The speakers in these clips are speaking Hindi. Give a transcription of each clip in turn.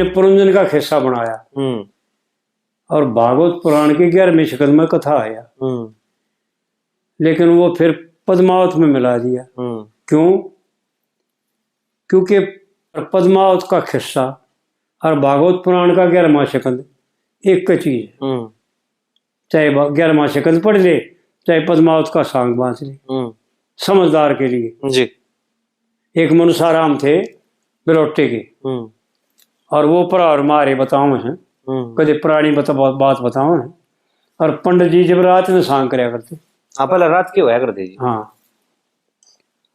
ने पुरंजन का खिस्सा बनाया और भागवत पुराण के 11वें स्कंद में कथा आया, लेकिन वो फिर पद्मावत में मिला दिया। क्यों? क्योंकि पद्मावत का खिस्सा और भागवत पुराण का 11वां स्कंद एक का चीज है। चाहे 11वां स्कंद पढ़ ले, चाहे पद्मावत का सांग बांच ले, समझदार के लिए जी। एक मनुष्याराम थे बिलोटे के, और वो पर मारे बताओ हैं, कदे पुरानी बात बताओ हैं। और पंडित जी जब रात में सांग कराया करते। हाँ, पहले रात की होया करते जी। हाँ,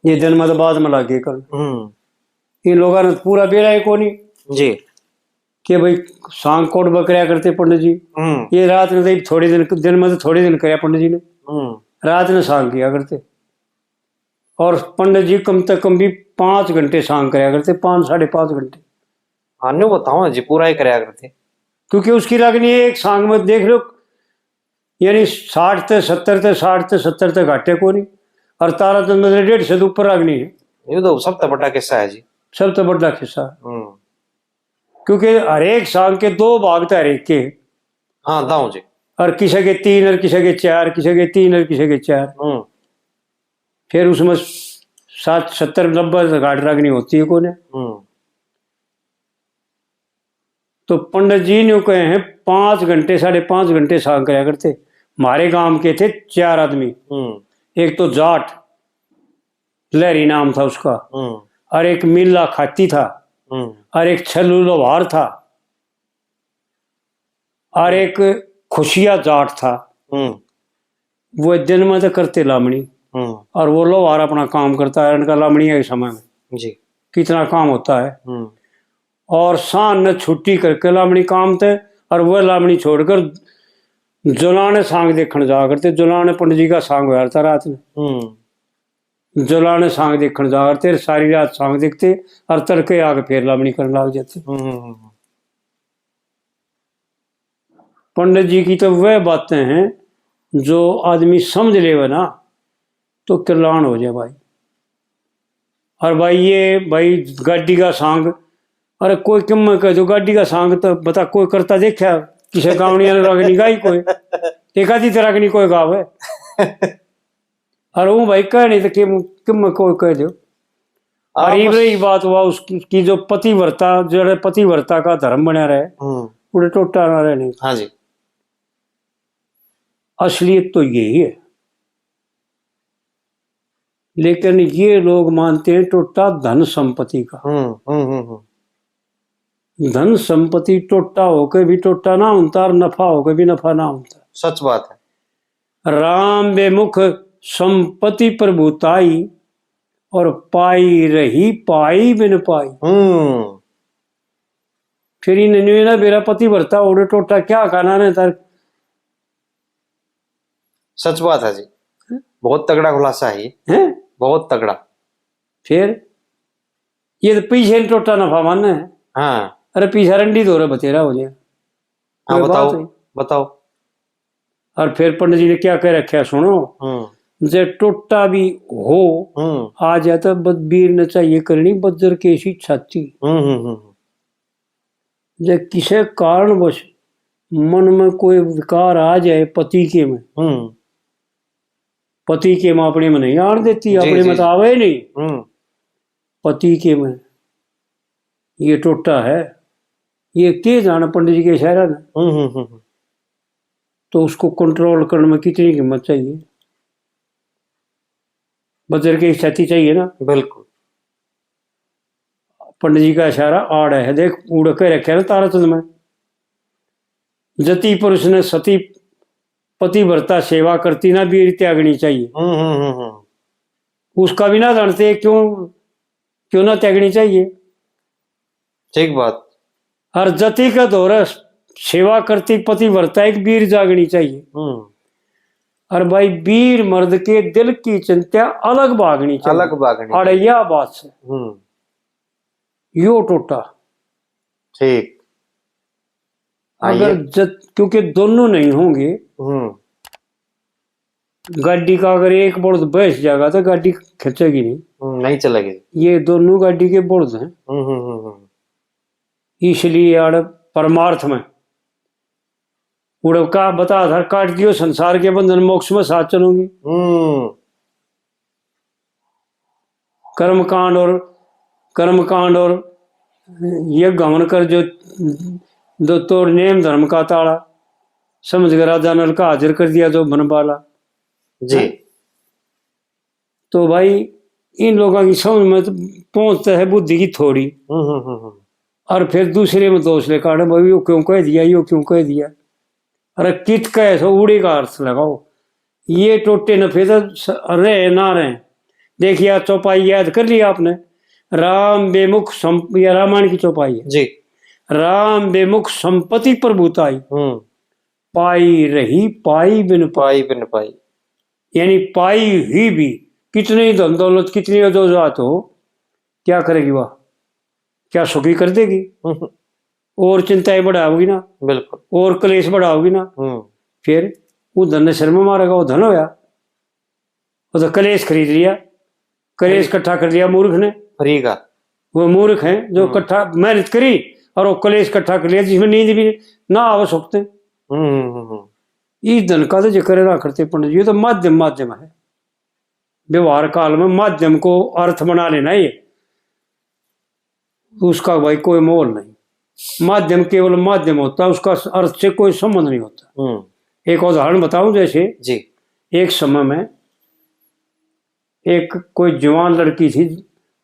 ये दिन में तो बाद में लागे कल। इन लोगों ने पूरा बेरा है कोनी जी कि भाई सांग कोट बकरिया करते पंडित जी। ये रात में तो थोड़े दिन में तो थोड़े दिन कराया पंडित जी ने, रात में सांग किया करते। और पंडित जी कम से कम भी 5 घंटे सांग कराया करते, 5-5.5 घंटे। हाँ नहीं बताओ जी, पूरा ही कराया करते। क्योंकि उसकी लगनी है एक सांग में देख लो, यानी 60 से 70 तक घाटे को नहीं, और तारा चंद 1.5 से ऊपर लगनी है। ये तो सबसे बड़ा किस्सा है जी, सबसे बड़ा किस्सा। क्योंकि हर एक सांग के 2 भाग तो हर एक के। हाँ दाऊ जी। और किसी के 3 और किसी के 4, किसी के 3 और किसी के 4। फिर उसमें 70-90 घाट रगनी होती है कोने। तो पंडित जी ने कहे हैं 5 घंटे 5.5 घंटे सांग कराया करते। हमारे गांव के थे 4 आदमी। एक तो जाट लहरी नाम था उसका, और एक मिल्ला खाती था, और एक छल्लू लोहार था, और एक खुशिया जाट था। वो दिन में तो करते लामणी, और वो लोहार अपना काम करता है। इनका लामणी के समय में जी कितना काम होता है। और शान ने छुट्टी करके लामणी काम थे, और वह लामणी छोड़कर जुलाने सांग देखने जा करते। जुलाने पंडित जी का सांग होया था रात में। जुलाने सांग देखने जा करते, सारी रात सांग देखते, और तड़के आके फिर लामणी करने लग जाते। पंडित जी की तो वह बातें हैं जो आदमी समझ ले ना तो कल्याण हो जाए भाई। और भाई ये भाई गाड़ी का सांग, अरे कोई किम कह दो गाड़ी का सांग तो बता कोई करता देखा किसी गावनिया ने रगनी गाई कोई एक आधी तरह की नहीं कोई गाव है। और वो भाई कह नहीं तो किम कोई कह दो। और रही बात हुआ उसकी जो पतिव्रता का धर्म बना रहे पूरे टोटा ना रहे। हाँ जी, असलियत तो यही है, लेकिन ये लोग मानते हैं टोटा धन संपत्ति का। धन संपत्ति टोटा होकर भी टोटा ना होता, और नफा होकर भी नफा ना होता। सच बात है। राम बेमुख संपत्ति प्रभुताई, और पाई रही पाई बिन पाई। फिर इन्हें ना मेरा पति भरता ओडे टोटा क्या खाना ने तार। सच बात है जी, बहुत तगड़ा खुलासा है, बहुत तगड़ा। फिर ये तो पीछे टोटा नफा मानना है। हाँ अरे पीछा रंडी दो रहा बतेरा हो जाए। हाँ बताओ। और फिर पंडित जी ने क्या कह रखा सुनो, जे टोटा भी हो आ जाए तो बदबीर न चाहिए करनी बज्जर केसी छाती। जे किसी कारणवश मन में कोई विकार आ जाए पति के में, पति के में अपने में नहीं आड़ देती, अपने में तो आवे नहीं, पति के में ये टोटा है। ये के जाना पंडित जी के इशारा ने। तो उसको कंट्रोल करने में कितनी हिम्मत चाहिए, बजर की क्षति चाहिए ना। बिल्कुल। पंडित जी का इशारा आड़ है, देख उड़ के रखे ना तारा चंद में। जति पुरुष ने सती पतिव्रता सेवा करती ना वीर त्यागनी चाहिए। उसका भी ना जानते क्यों ना त्यागनी चाहिए। ठीक बात। हर जति का दौरा सेवा करती पतिव्रता एक वीर जागनी चाहिए। और भाई वीर मर्द के दिल की चिंता अलग भागनी चाहिए, अलग भागनी। अड़ैया बात से यो टोटा ठीक। अगर क्योंकि दोनों नहीं होंगे, गाड़ी का अगर एक बड़द बैठ जाएगा तो गाड़ी खींचेगी नहीं चलेगी। ये दोनों गाड़ी के बड़द हैं। इसलिए आड़ परमार्थ में उड़ का बता धर काट दियो संसार के बंधन मोक्ष में साथ चलूंगी। कर्मकांड और ये गमन कर जो तोड़ नेम धर्म का ताड़ा समझ कर राजा नल का हाजिर कर दिया जो बनवाला जी। तो भाई इन लोगों की समझ में तो पहुंचता है बुद्धि की थोड़ी। और फिर दूसरे में दोष ले काटे भाई यो क्यों कह दिया, यो क्यों कह दिया। अरे कित कैसे उड़ी का अर्थ लगाओ, ये टोटे नफे तो रहे ना रहे। देखिए चौपाई याद कर लिया आपने, राम बेमुख या रामायण की चौपाई है जी। राम बेमुख संपत्ति प्रभुताई पाई रही पाई बिन पाई यानी पाई ही भी कितनी धन दौलत कितनी अदोजात हो क्या करेगी वह, क्या सुखी कर देगी और चिंताएं बढ़ाओगी ना, बिल्कुल, और कलेश बढ़ाओगी ना। फिर वो धन ने शर्म मारेगा, वो धन होया वो तो कलेश खरीद लिया, कलेश इकट्ठा कर लिया मूर्ख ने। फ्री का वो मूर्ख है जो इकट्ठा मेहनत करी और वो कलेश इकट्ठा कर लिया जिसमें नींद भी ना आव सकते। इस धन का तो जिक्र ना करते पंडित जी, ये तो माध्यम है व्यवहार काल में माध्यम को अर्थ बना लेना ये उसका भाई कोई मोल नहीं। माध्यम केवल माध्यम होता है, उसका अर्थ से कोई संबंध नहीं होता। एक उदाहरण बताऊं, जैसे जी एक समय में एक कोई जवान लड़की थी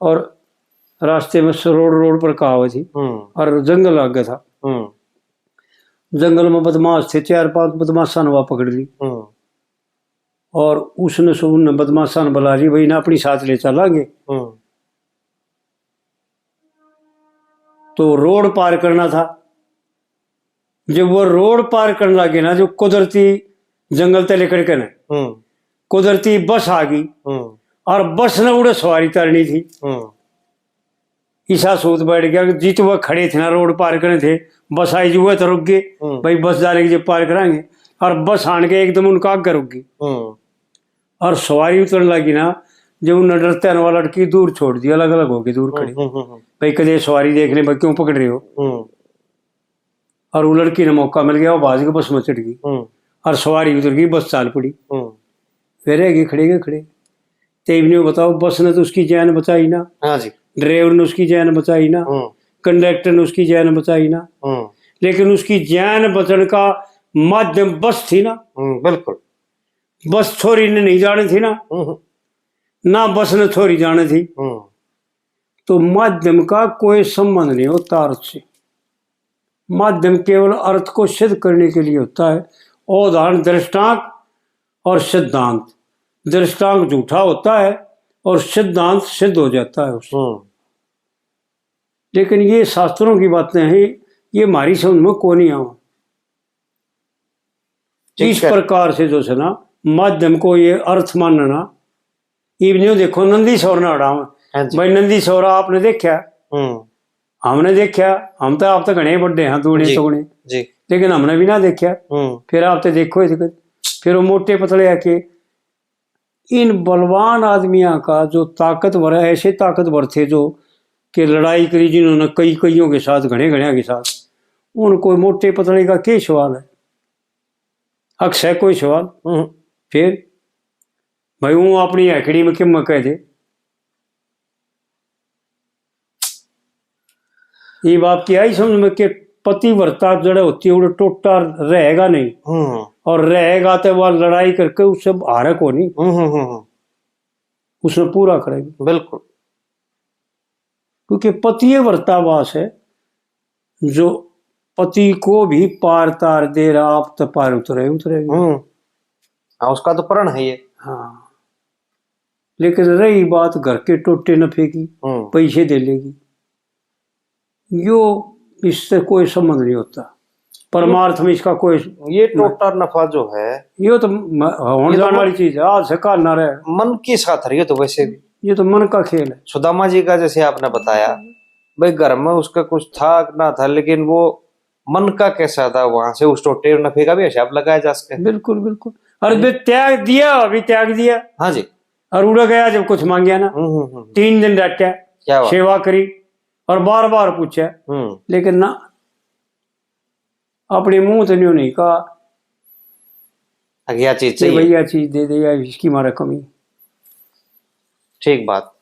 और रास्ते में रोड पर कहावत थी और जंगल आ गया था। जंगल में बदमाश थे, 4-5 बदमाशान वहां पकड़ ली और उसने बदमाशान बुला ली, भाई ना अपनी साथ ले चलांगे। तो रोड पार करना था। जब वो रोड पार करने लगे ना, जो कुदरती जंगल तले करके ना कुदरती बस आ गई और बस ने उड़े सवारी तरनी थी। ईसा सूत बैठ गया, जीत वह खड़े थे ना रोड पार करने थे, बस आई जो तो रुक गए, भाई बस जाने की जब पार कराएंगे, और बस आने के एकदम उनका आगे रुक गई और सवारी उतरने लगी ना, जब उन डरते वाला लड़की दूर छोड़ दी, अलग अलग होगी दूर खड़ी। भाई कदे सवारी देख ले, भाई क्यों पकड़ रहे हो। और वो लड़की ने मौका मिल गया, वो बाज के बस में चढ़ गई और सवारी उतर गई, बस चाल पड़ी। फिर रह खड़े तेब ने बताओ, बस ने तो उसकी जान बचाई ना, ड्राइवर ने उसकी जान बचाई ना, कंडक्टर ने उसकी जान बचाई ना, लेकिन उसकी जान बचने का माध्यम बस थी ना। बिल्कुल, बस छोरी ने नहीं जानी थी ना बस ने छोरी जानी थी। तो माध्यम का कोई संबंध नहीं होता अर्थ से, माध्यम केवल अर्थ को सिद्ध करने के लिए होता है। उदाहरण दृष्टांत और सिद्धांत, दृष्टांत झूठा होता है और सिद्धांत सिद्ध हो जाता है उससे। लेकिन ये शास्त्रों की बातें हैं, ये हमारी समझ में को नहीं आवा। इस प्रकार से जो है ना माध्यम को ये अर्थ मानना। इवनियो देखो नंदी सौरना अड़ा भाई, नंदी सौरा आपने देखा, हमने देखा, हम तो आप तो घने बड़े हैं दूने तोड़े, लेकिन हमने भी ना देखा। फिर आप तो देखो, फिर वो मोटे पतले आके इन बलवान आदमियों का जो ताकतवर है, ऐसे ताकतवर थे जो कि लड़ाई करी जिन्होंने कईयों के साथ, घने के साथ, उनको मोटे पतले का क्या सवाल है, अक्सर कोई सवाल। फिर भाई वो अपनी हैकड़ी में क्यों कह दे, ये बात की आई समझ में कि पतिव्रता जड़े होती है वो टोटा रहेगा नहीं, और रहेगा तो वह लड़ाई करके उससे हारे को नहीं, उसने पूरा करेगी। बिल्कुल, क्योंकि पति वर्तावास है जो पति को भी पार तार दे रहा, आप तो पार उतरेगी। उसका तो प्रण है ये। हाँ, लेकिन रही बात घर के टोटे नफे की, पैसे दे लेगी, यो इससे कोई संबंध नहीं होता। परमार्थ में इसका कोई, ये टोटा नफा जो है ये तो होने जाने वाली चीज है, आज से काल ना रहे। मन की साथ रही है, तो वैसे भी ये तो मन का खेल है। सुदामा जी का जैसे आपने बताया, भाई घर में उसका कुछ था ना था, लेकिन वो मन का कैसा था, वहां से उस टोटे नफे का भी हिसाब लगाया जा सकता है। बिल्कुल बिल्कुल। अरे त्याग दिया, अभी त्याग दिया, हाँ जी, और उड़ गया जब कुछ मांगया ना, 3 दिन डांटा, सेवा करी, और बार बार पूछा, लेकिन ना अपने मुंह तो नहीं कहा अज्ञा चीज कि चाहिए। भैया चीज दे दे या इसकी मारा कमी। ठीक बात।